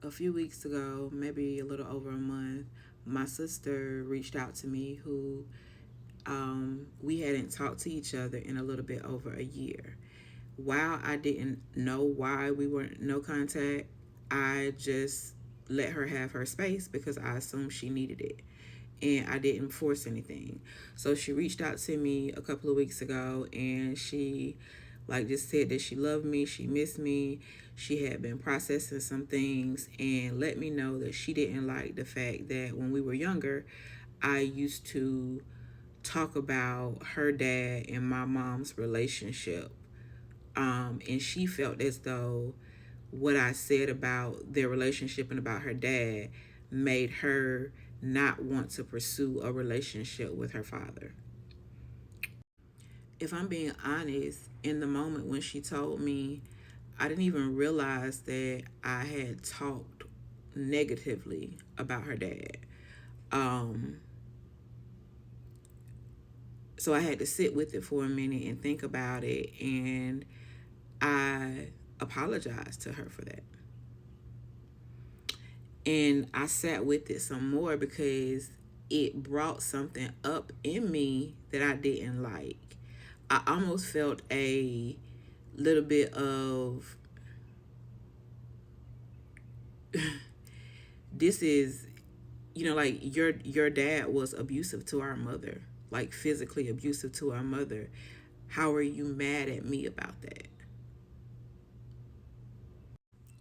A few weeks ago, maybe a little over a month, my sister reached out to me who we hadn't talked to each other in a little bit over a year. While I didn't know why we were no contact, I just let her have her space because I assumed she needed it. And I didn't force anything. So she reached out to me a couple of weeks ago and she like just said that she loved me, she missed me, she had been processing some things and let me know that she didn't like the fact that when we were younger, I used to talk about her dad and my mom's relationship. And she felt as though what I said about their relationship and about her dad made her not want to pursue a relationship with her father. If I'm being honest, in the moment when she told me, I didn't even realize that I had talked negatively about her dad. Um, so I had to sit with it for a minute and think about it, and I apologized to her for that. And I sat with it some more because it brought something up in me that I didn't like. I almost felt a little bit of this is, like your dad was abusive to our mother, like physically abusive to our mother. How are you mad at me about that?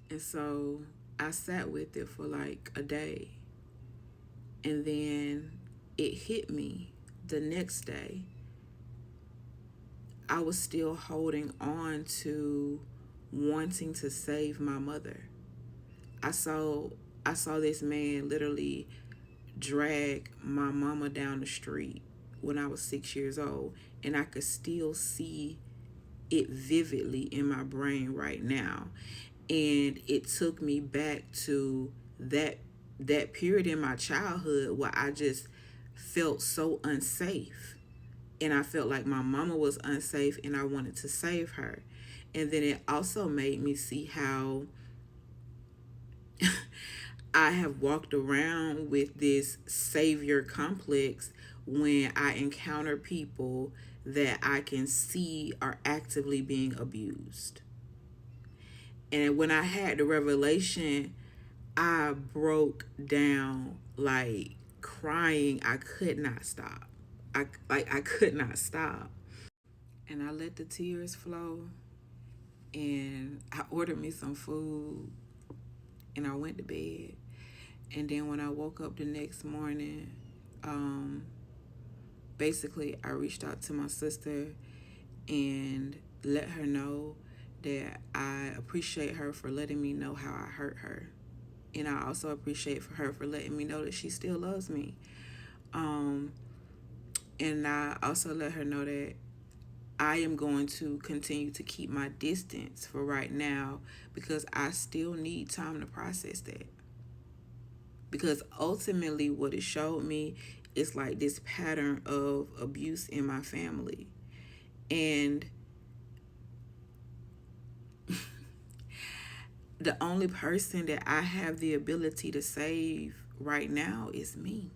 And so I sat with it for like a day. And then it hit me the next day. I was still holding on to wanting to save my mother. I saw I saw this man literally drag my mama down the street when I was 6 years old, and I could still see it vividly in my brain right now. And it took me back to that period in my childhood where I just felt so unsafe, and I felt like my mama was unsafe and I wanted to save her. And then it also made me see how I have walked around with this savior complex when I encounter people that I can see are actively being abused. And when I had the revelation, I broke down like crying. I could not stop. I could not stop. And I let the tears flow, and I ordered me some food and I went to bed. And then when I woke up the next morning, um, basically I reached out to my sister and let her know that I appreciate her for letting me know how I hurt her. And I also appreciate for her for letting me know that she still loves me. Um, and I also let her know that I am going to continue to keep my distance for right now because I still need time to process that. Because ultimately, what it showed me is like this pattern of abuse in my family. And the only person that I have the ability to save right now is me.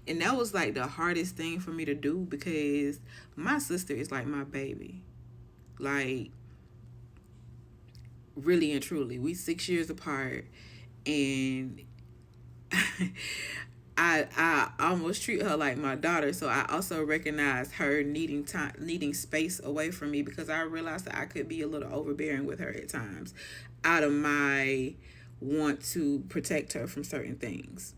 And that was like the hardest thing for me to do because my sister is like my baby. Like, really and truly, we 6 years apart, and I almost treat her like my daughter. So I also recognize her needing time, needing space away from me because I realized that I could be a little overbearing with her at times, out of my want to protect her from certain things.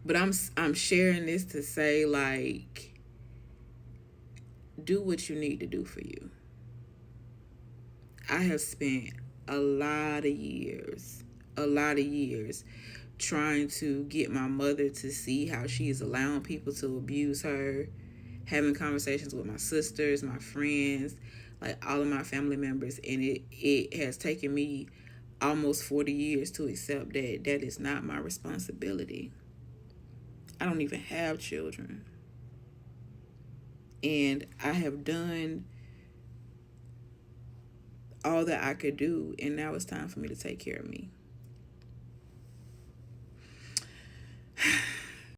But I'm sharing this to say, like, do what you need to do for you. I have spent a lot of years, a lot of years trying to get my mother to see how she is allowing people to abuse her, having conversations with my sisters, my friends, like all of my family members, and it has taken me almost 40 years to accept that that is not my responsibility. I don't even have children. And I have done all that I could do, and now it's time for me to take care of me.